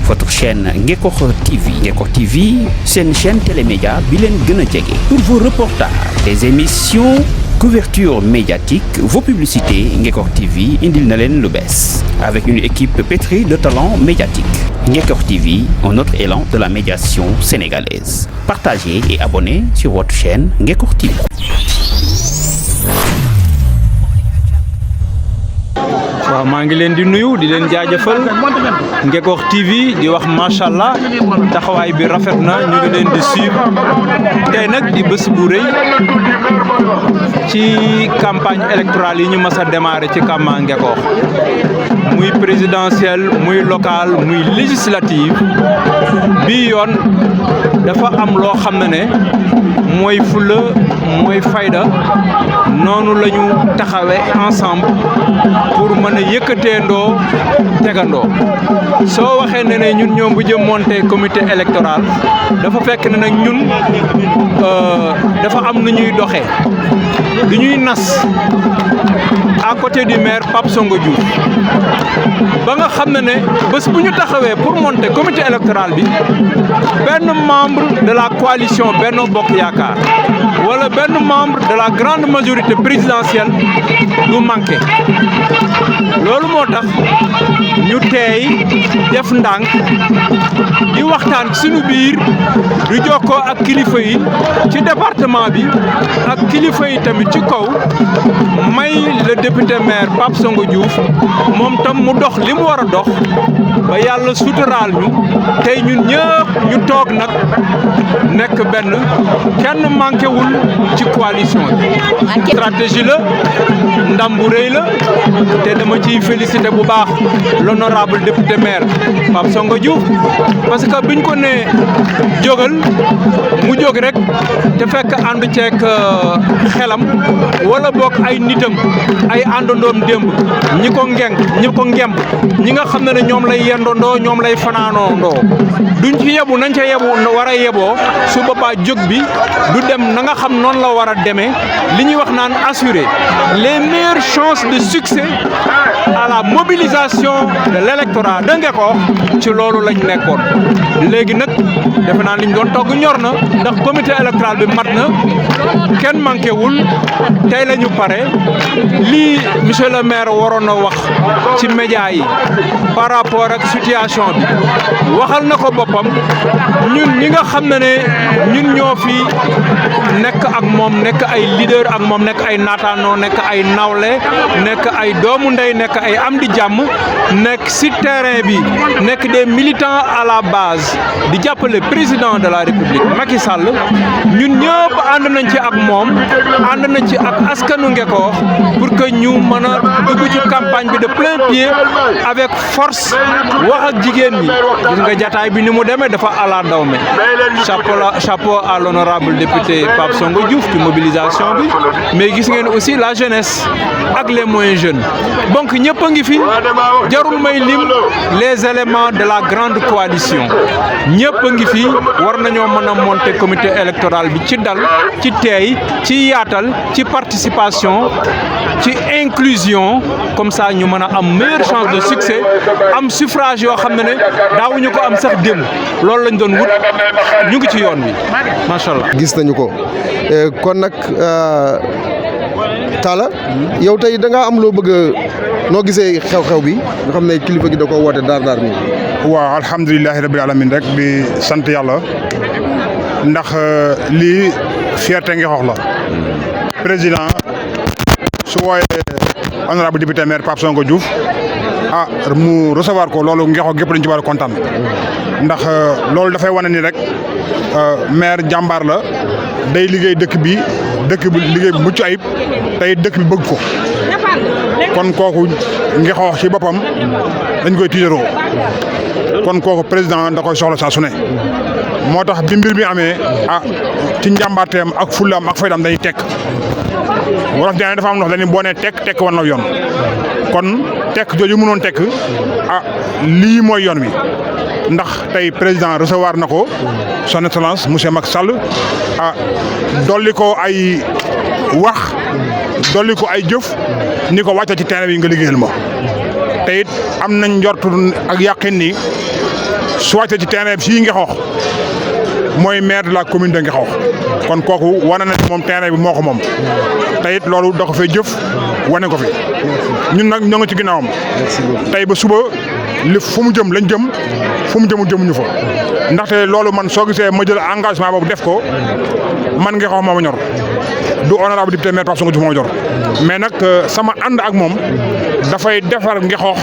votre chaîne Ngekor TV. Ngekor TV, c'est une chaîne télémédia bilen gëna djégé. Pour vos reportages, des émissions, couverture médiatique, vos publicités, Ngekor TV indil na len lu bess. Avec une équipe pétrie de talents médiatiques. Ngekor TV, un autre élan de la médiation sénégalaise. Partagez et abonnez sur votre chaîne Ngekor TV. waaw maa ngi leen di nuyu di leen jaajëfal Ngekor TV di wax machallah taxawaay bi rafet na ñu ngi leen di suivre tey nag di bés bu rëy ci campagne électorale yi ñu mës a démarré ci Kama Ngekor muy présidentielle muy locale muy législative bii yoon dafa am loo xam ne mooy fulla mooy fayda noonu la ñu taxawee ensemble pour mën a yëkkateendoo tegandoo soo waxee ne ñun ñoom bu jëm monté comité électoral dafa fekk ne nag ñun dafa am nu ñuy doxee du ñuy nas à côté du maire Pape Songo Diouf ba nga xam ne bés bu ñu taxawee pour monter comité électoral bi benn membre de la coalition Benno Bokk Yaakaar wala benn membre de la grande majorité présidentielle du manqué loolu moo tax ñu teey def ndànk di waxtaan suñu biir du jokkoo ak kilifa yi ci département bi ak kilifa yi tamit ci kaw may le député maire Pape Songo Diouf moom tam mu dox li mu war a dox ba yàlla suturaal ñu tey ñun ñëpp ñu toog nag nekk benn kenn manqué wul ci coalition bi stratégie la ndam bu rëy la te dama ciy félicité bu baax l'honorable député maire Pape Songo Diouf parce que biñ ko nee jógal mu jóg rek te fekk ànd ceeg xelam wala bokk ay nitam ay àndandoom démb ñi ko ngemb ñi nga xam ne ñoom lay yendondoo ñoom lay fanaanoondoo duñ ci yebu nañ ca yebu war a yeboo su boobaa jóg bi du dem na nga xam noonu la war a demee li ñuy wax naan assurer les meilleures chances de succès à la mobilisation de l'électorat de Ngekor ci loolu lañ nekkoon léegi nag defe naa liñ doon togg ñor na ndax comité électoral bi mat na kenn manqué wul tey la ñu pare lii monsieur le maire waroon na wax ci média yi par rapport ak situation bi waxal na ko boppam ñun ñi nga xam ne ñun ñoo fi nekk ak moom nekk ay leader ak moom nekk ay naataanoo nekk ay nawle nekk ay doomu ndey nekk ay am di jàmm nekk ci terrain bi nekk des militants à la base di jàppale président de la république Macky Sall ñun ñëpp ànd nañ ci ak moom ànd nañ ci ak askanu Ngekor pour que ñu mën a dugg ci campagne bi de plein pied avec force wax ak jigéen ñi gis nga jataay bi ni mu demee dafa ala daw me chapeau à l'honorable député Pape Songo Diouf ci mobilisation bi mais gis ngeen aussi la jeunesse ak les moins jeunes donc ñëpp a ngi fi jarul may lim les éléments de la grande coalition ñëpp a ngi fi war nañoo mën a monter comité électoral bi ci dal ci teey ci yaatal ci participation ci inclusion comme ça ñu mën a am meilleure chance de succès am suffrage yoo xam ne daawuñu ko am sax démb loolu lañ doon wut ñu ngi ci yoon bi macha allah. gis nañu ko kon nag Talla yow tey da ngaa am loo bëgg noo gisee xew-xew bi nga xam ne kilifa gi da ko woote daar nii. waaw alhamdulilahi rabbil alamin rek di sant yàlla ndax lii fierté Ngekor la président su wooyee honorable député maire Pape Songo Diouf mu recevoir ko loolu Ngekor gépp lañ ci war a kontaan ndax loolu dafay wane ni rek maire jàmbaar la day liggéey dëkk bi liggéey bu mucc ayib tey dëkk bi bëgg ko kon kooku Ngekor ci boppam dañ koy tiitaroo kon kooku président da koy soxla saa su ne moo tax bi mbir mi amee ci njàmbaarteem ak fullaam ak faydaam dañuy tekk wolof Diané dafa am ndox dañuy boo nee tekk wan na yoon kon tekk jooju mënoon tekk lii mooy yoon wi ndax tey président recevoir na ko son excellence monsieur Macky Sall dolli ko ay wax dolli ko ay jëf ni ko wàcce ci terrain bi nga liggéeyal ma te it am nañ njortu ak yàqin ni su wàccee ci terrain bi fii Ngexoox mooy maire de la commune de Ngexoox kon kooku wane na ci moom terrain bi moo ko moom te it loolu da ko fay jëf wane ko fi ñun nag ñoo ngi ci ginnaawam tey ba suba li fu mu jëm lañ jëm fu mu jëmuñu fa ndaxte loolu man soo gisee ma jël engagement boobu def ko man Ngexoox moo ma ñor du honorable député maire Pape Sonko Diouf moo ma ñor mais nag sama ànd ak moom dafay defar Ngexoox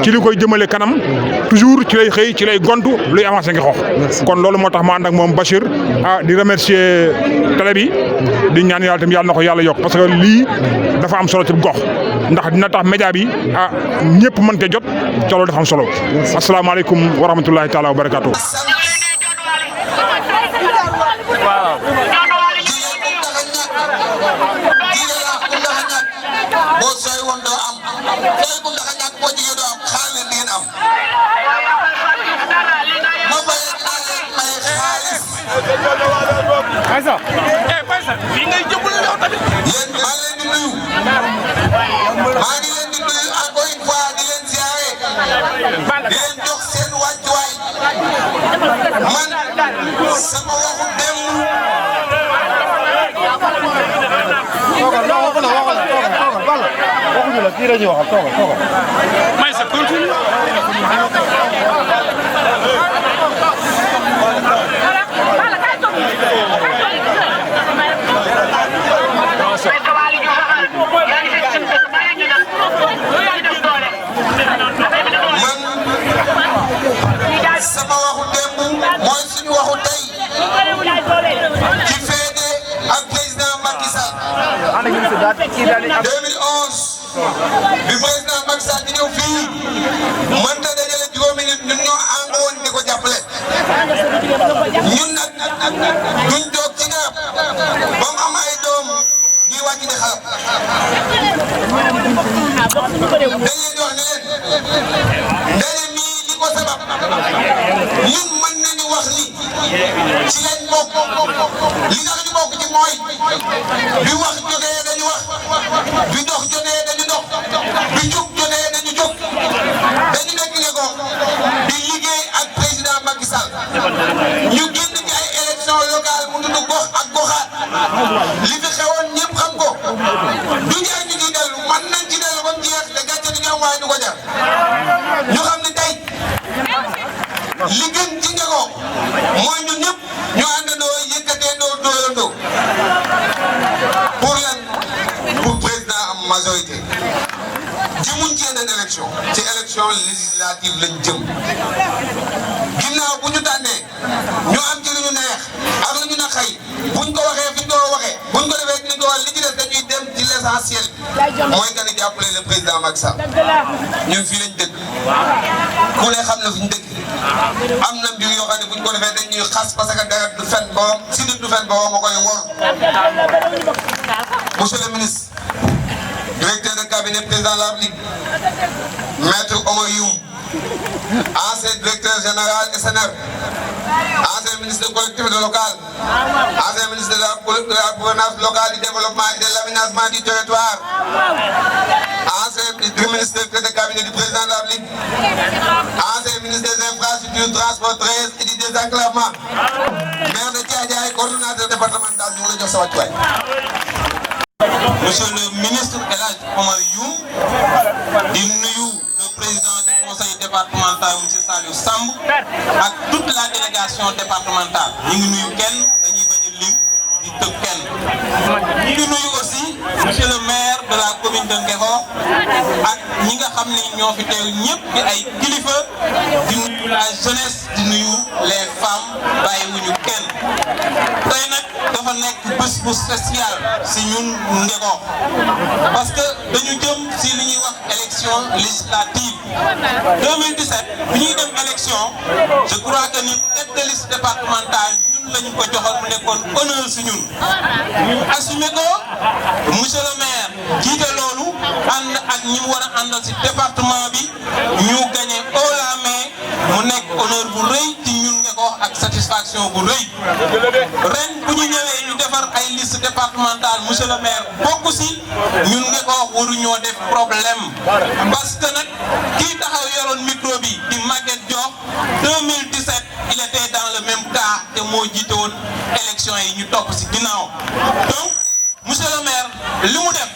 ci li koy jëmale kanam toujours ci lay xëy ci lay gontu luy avancé Ngexoox kon loolu moo tax ma ànd ak moom Bachir di remercier télé bi di ñaan yàlla tamit yàlla na ko yàlla yokk parce que lii dafa am solo ci gox ndax dina tax média bi ñëpp mën cee jot ca loolu dafa am solo asalaamaaleykum wa rahmatullahi taala wa barakaatu. bi président Macky Sall di ñëw fii mënta dajale juróomi nit ñun ñoo ànd woon di ko jàppale ñun nag duñ toog ci garab ba mu am ay doom ñuy wàcc di xalab dañ leen di wax ne leen ndaje mii li ko sabab ñun mën nañu wax ni ci lañ bokk li tax ñu bokk ci mooy bi wax jógee dañu wax bi dox jotee dañu dox bi jóg jotee dañu jóg dañu nekk Ngexoox di liggéey ak président Macky Sall ñu génn ci ay élection locale mu tudd gox ak goxaat li fi xewoon ñëpp xam ko du ñu ñu ciy dellu man nañ ci dellu ba mu jeex te gàcce du ñu am waaye du ko jar ñu xam ne tey li gën ci Ngexoox mooy ñun ñëpp ñu àndandoo yëkkateendoo dóorandoo pour lan pour président am majorité jëmuñ ci yeneen élection ci élection législative lañ jëm ginnaaw bu ñu tànnee ñu am ci lu ñu neex ak lu ñu naqari buñ ko waxee fi ñu ko waxee buñ ko defee ni ñu ko wax li ci des dañuy dem ci l'essentiel mooy que ni jàppale le président Macky Sall ñun fii lañ dëkk ku ne xam na fi ñu dëkk am na mbir yoo xam ne buñ ko defee dañuy xas parce que dara du fen borom si nit du fen borom ma koy wor monsieur le ministre directeur de cabinet président de la République maître Oumar Youm ancien directeur général SNR ancien ministre de collectivité locale ancien ministre de la gouvernance locale du développement et de l'aménagement du territoire ancien ministre de cabinet du président de la République ancien ministre des infrastructures transport et du désenclavement maire de Thiadiaye coordonnateur départemental ñu ngi la jox sa wàccuwaay. Monsieur le ministre El Hadj Oumar Youm di nuyu le président du conseil départemental monsieur Saliou Samb ak toute la délégation départementale ñu ngi nuyu kenn dañuy bañ a lim di tëb kenn ñu ngi nuyu aussi monsieur le maire de la commune de Ngexoox ak ñi nga xam ne ñoo fi teew ñëpp di ay kilifa di nuyu la jeunesse di nuyu les femmes bàyyiwuñu kenn tey nag dafa nekk bés bu spécial si ñun Ngexoox parce que dañu jëm si li ñuy wax élection législative 2017 bi ñuy dem élection je crois que ni tête de liste départementale ñun lañu ko joxal mu nekkoon honneur si ñun ñu assumé ko monsieur le maire jiite loolu ànd ak ñi mu war a àndal si département bi ñu gagné haut la main mu nekk honneur bu rëy ci ñun Ngexoox ak satisfaction bu rëy ren bu ñu ñëwee ñu defar ay liste départemental monsieur le maire bokku si ñun nga ko waruñoo def problème parce que nag kii taxaw yoroon micro bi di Maguette Diokh 2017 il était dans le même cas te moo jiite woon élection yi ñu topp si ginnaaw donc monsieur le maire li mu def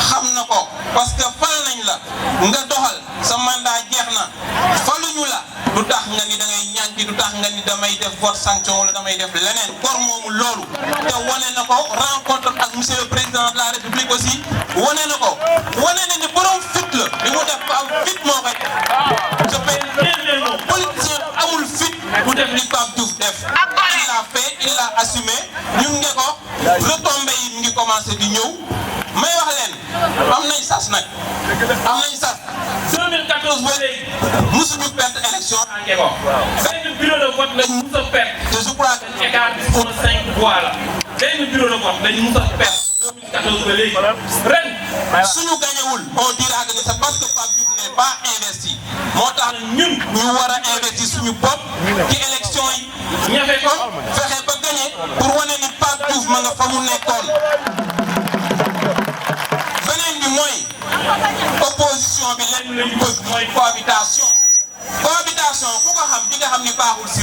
xam na ko parce que fal nañ la nga doxal sa mandat jeex na faluñu la du tax nga ni da ngay ñànki du tax nga ni damay def vote sanction wala damay def leneen kor moomu loolu te wane na ko rencontre ak monsieur le président de la république aussi wane na ko wane na ni borom fit la li mu def ko am fit moo koy je peux politicien amul fit bu def li Pape Diouf def il l'a fait il l'a assumé ñun nge ko retombé yi ngi commencé di ñëw may wax leen am nañ sas nag am nañ sas 2014 ba léegi musuñu perte élection à Ngeko benn bureau de vote lañ mus a perte te je crois que écart bi pour 5 voix la benn bureau de vote lañ mus a perte 2014 ba léegi ren suñu gañewul on dira que c'est parce que Pape Diouf n'est pas investi moo tax ñun ñu war a investir suñu bopp ci élection yi ñafe ko fexe ba gagné pour wane ni Pape Diouf ma nga fa mu nekkoon beneen bi mooy opposition bi lenn lañu bëgg mooy cohabitation ku ko xam di nga xam ni baaxul ci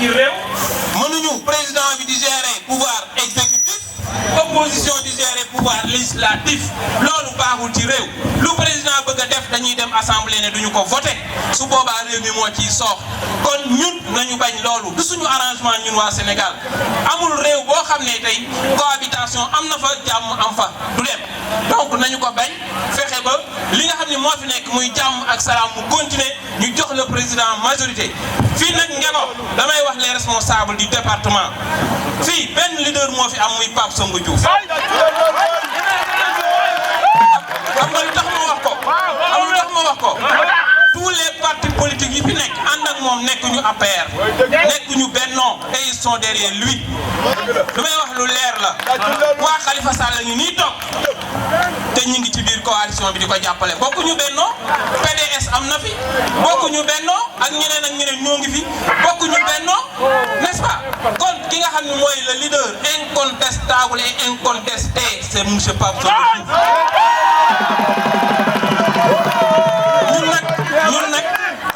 réew mënuñu président bi di gérer pouvoir exécutif opposition di gérer pouvoir législatif loolu baaxul ci réew lu président bëgg a def dañuy dem assemblée ne duñu ko voter su boobaa réew mi moo ciy soox kon ñun nañu bañ loolu du suñu arrangement ñun waa Sénégal amul réew boo xam ne tey cohabitation am na fa jàmm am fa du dem donc nañu ko bañ fexe ba li nga xam ne moo fi nekk muy jàmm ak salaam mu continuer ñu jox le président majorité fii nag Ngeko damay wax les responsables du département fii benn leader moo fi am muy Pape Songo Diouf xam nga lu tax ma wax ko tous les partis politiques yi fi nekk ànd ak moom nekkuñu APR nekkuñu Benno et ils sont derrière lui lu may wax lu leer la waa Khalifa Sall ngi nii toog te ñu ngi ci biir coalition bi di ko jàppale bokkuñu Benno PDS am na fi bokkuñu Benno ak ñeneen ñoo ngi fi bokkuñu Benno n'est-ce pas kon ki nga xam ne mooy le leader incontestable et incontesté c'est monsieur Pape Songo Diouf ñun nag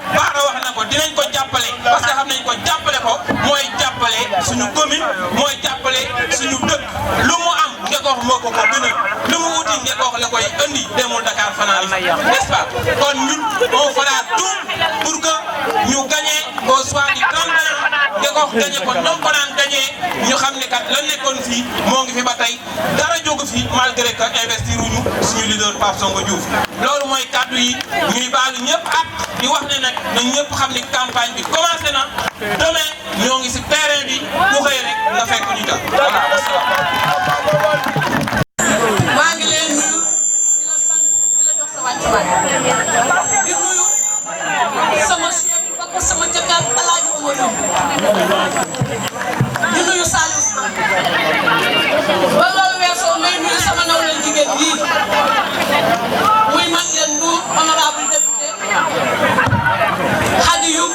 Bara wax na ko dinañ ko jàppale parce que xam nañ ko jàppale ko mooy jàppale suñu commune mooy jàppale suñu dëkk lu mu am Ngeko moo ko gënal lu mu wuti Ngeko la koy andi demul Dakar fanaan n'est-ce pas kon ñun on fera tout pour que ñu gagner au soir du 31 Ngeko gagner ko nam ko daan gagner ñu xam ne kat la nekkoon fii moo ngi fi ba tey dara jógu fi malgré que investir wuñu suñu leader Pape Songo Diouf loolu mooy kaddu yi ñuy baalu ñëpp ak di wax ne nag na ñëpp xam ni campagne bi commencé na demain ñoo ngi ci terrain bi ku xëy rek nga fekk ñu ta voilà maa ngi leen nuyu di la sant di la jox sa wàccuwaay di nuyu sama chef bi sama jëkkaat Alaaji Omar di nuyu Saliou ba loolu weesoo may nuyu sama nawle jigéen yi muy Maguette Ndour honorable député Khady Youm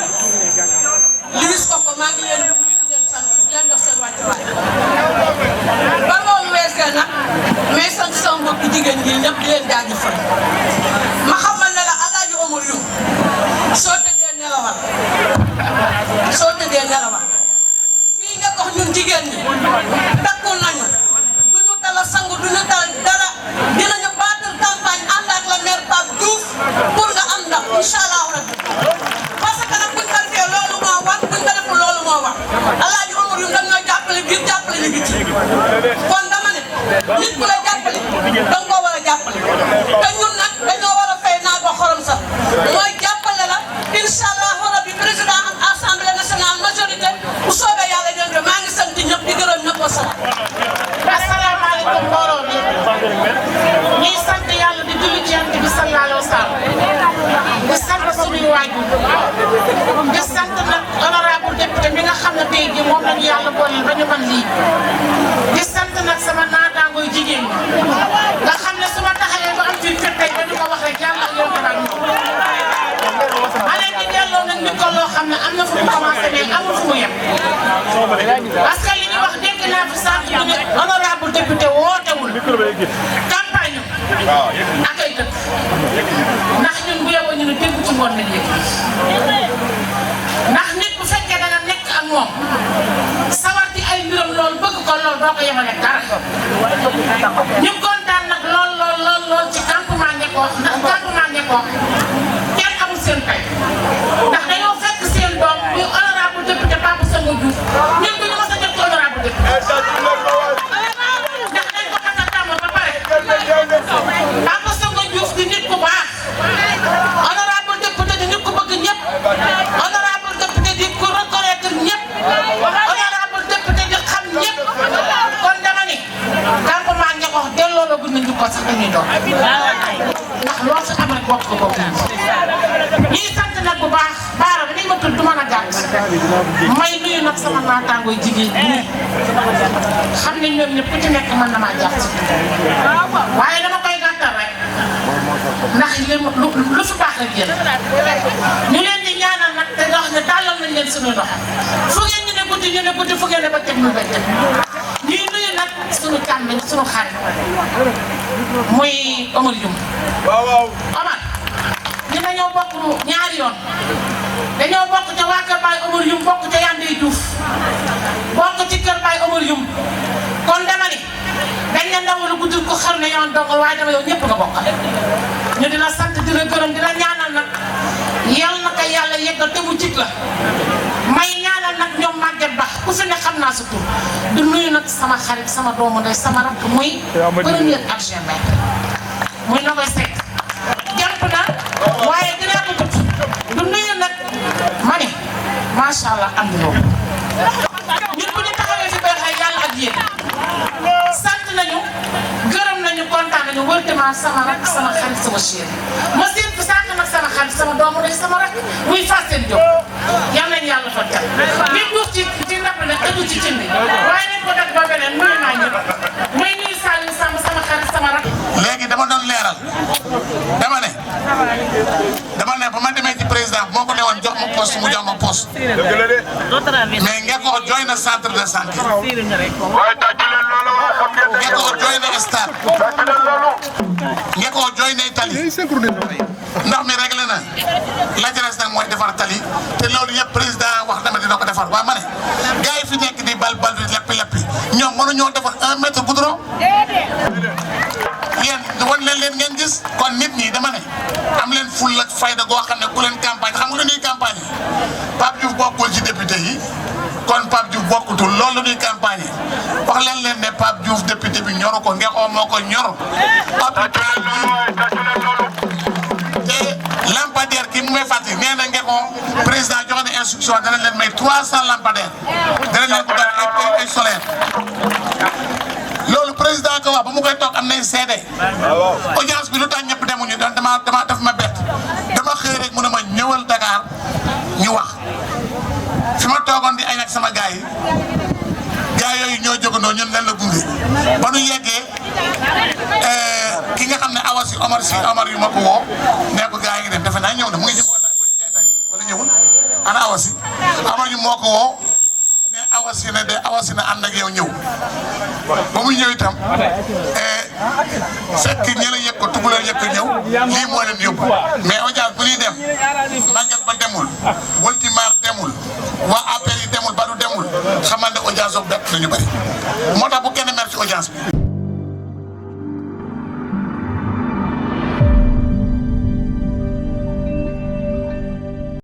Louis Koko maa ngi leen nuyu di leen sant di leen jox seen wàccuwaay ba loolu weesoo nag mais sant sama mbokki jigéen ñi ñëpp di leen jaajëfal ma xamal ne la Alaaji Omar Youm soo tëddee nelawal fii nga ko ñun jigéen ñi takku nañu duñu dala sangu duñu dal dara dinañu baatal campagne ànd ak la maire Pape Diouf pour nga am ndax inch'Allah rabbi parce que nag buñ ko defee loolu moo war buñ ko defee loolu moo war Alaaji Omar Youm dañ ñoo jàppale biir jàppale ñu biti kon dama ne nit ku la jàppale danga koo war a jàppale te ñun nag dañoo war a fay naa ko xorom sax mooy jàppale la inch'Allah rabbi président am assemblée nationale majorité bu soobee yàlla dégg nga maa ngi sant ñëpp di gërëm ñëpp wa salaam. asalaamaaleykum mbooloo mi ñuy sant yàlla di julli ci Yonent bi sallallahu alayhi wa sallam di sant suñuy waajur di sant nag honorable député mi nga xam ne tey jii moom lañu yàlla booleel ba ñu mën lii di sant nag sama naataangooy jigéen ñi nga xam ne su ma taxawee ba am ci fit tey ba ñu ko wax rek yàlla ak yow daal ñu ma leen di delloo nag nit ko loo xam ne am na fu mu commencé mais amul fu mu yem parce que li ñuy wax dégg dégg naa fi sànq ñu ne honorable député wootewul campagne ak ay dëkk ndax ñun bu yeboo ñu ne dégg ci ngoon nañ léegi ndax nit bu fekkee da nga nekk ak moom sawar ci ay mbiram loolu bëgg ko loolu doo ko yemale dara ñu kontaan nag lool ci campement Ngekoox ndax campement Ngekoox kenn amul seen pay ndax dañoo fekk seen doom muy honorable député Papa Songo Diouf ñun du ñu mës a jot ci honorable député ndax dañ ko xas a tàmm ba pare Papa Songo Diouf di nit ku baax honorable député di nit ku bëgg ñëpp honorable député di ku reconnaître ñëpp honorable député di xam ñëpp kon dama ni campement Ngekoox delloo la gudd nañu ko sax dañuy doon ndax loo si am rek bokk ko bokk ñuy sant nag bu baax baara bi nañ ma tudd du mën a gàtt may nuyu nag sama naataangooy jigéen ñi xam ne ñoom ñëpp ku ci nekk mën na maa jàpp waaye dama koy gàttal rek ndax lu fi baax rek yéen ñu leen di ñaanal nag te dox ne tàllal nañ leen suñu loxo fu ngeen ñu ne guddi fu ngeen ne ba teg ñu bëccëg ñuy nuyu nag suñu càmmiñ suñu xarit muy Omar Youm Omar ñu dañoo bokk ñaari yoon dañoo bokk ca waa kër Baye Omar Youm bokk ca Yandey Diouf bokk ci kër Baye Omar Youm kon dama ni dañ ne ndaw la guddul ko xar ne yoon dongal waaye dama yow ñëpp nga bokkal ñu dina sant dina gërëm dina ñaanal nag yal na ko yàlla yeggal te mu jig la may ñaanal nag ñoom Maguette Ba ku fi ne xam naa sa tur du nuyu nag sama xarit sama doomu ndey sama rakk muy premier adjoint maire muy na koy sekk jàpp na waaye dinaa ko tudd du nuyu nag ma ne macha allah am na loolu ñun bu ñu taxawee fi bay xay yàlla ak yéen sant nañu gërëm nañu kontaan nañu wërtement sama rakk sama xarit sama chéri ma seen fi sànq nag sama xarit sama doomu ndey sama rakk muy Fassène Diop yal nañu yàlla fa teg li duuf ci ndab nag ëddu ci cin bi waaye nañ ko def ba beneen nuyu naa ñëpp muy nuyu Saliou Samb sama xarit sama rakk. léegi dama doon leeral dama ne ba ma demee ci président moo ko ne woon jox ma poste mu jox ma poste mais Ngekoox jooy na centre de santé Ngekoox jooy na stade Ngekoox jooy na tali ndox mi réglé na la jëres nag mooy defar tali te loolu yëpp président wax dama dina ko defar waaye ma ne gars yi fi nekk di bal bi leppi ñoom mënuñoo defar 1 mètre goudron yéen wan leen ngeen gis kon nit ñi dama ne am leen ful ak fayda goo xam ne ku leen campagne xam nga lu ñuy campagne Pape Diouf bokkul ci député yi kon Pape Diouf bokkutul loolu la ñuy campagne wax leen ne Pape Diouf député bi ñoru ko Ngekoox moo ko ñor te lampadaire ki mu may fàttali nee na Ngekoox président joxe na instruction dana leen may 300 lampadaires dana leen ko def ay solaire loolu président ko wax ba mu koy toog am nay seede audience bi lu tax ñëpp demuñu dama daf ma bett dama xëy rek mu ne ma ñëwal Dakar ñu wax fi ma toogoon di añ ak sama gars yooyu ñoo jógandoo ñun leen la gunge ba nu yeggee ki nga xam ne awasi Omar yu ma ko woo nee ko gars yi ngi dem defe naa ñëw na mu ngi jëm wala ñëwul ana awasi Omar yu moo ko woo ne awasi na ànd ak yow ñëw ba muy ñëw itam fekk ñi la yëg ko tubular yëg ko ñëw lii moo leen yóbbu mais audience bu ñuy dem Maguette Ba demul Woltimar demul waa APR yi demul Badou demul xamal ne audience boobu bett nañu bëri moo tax bu kenn mer ci audience bi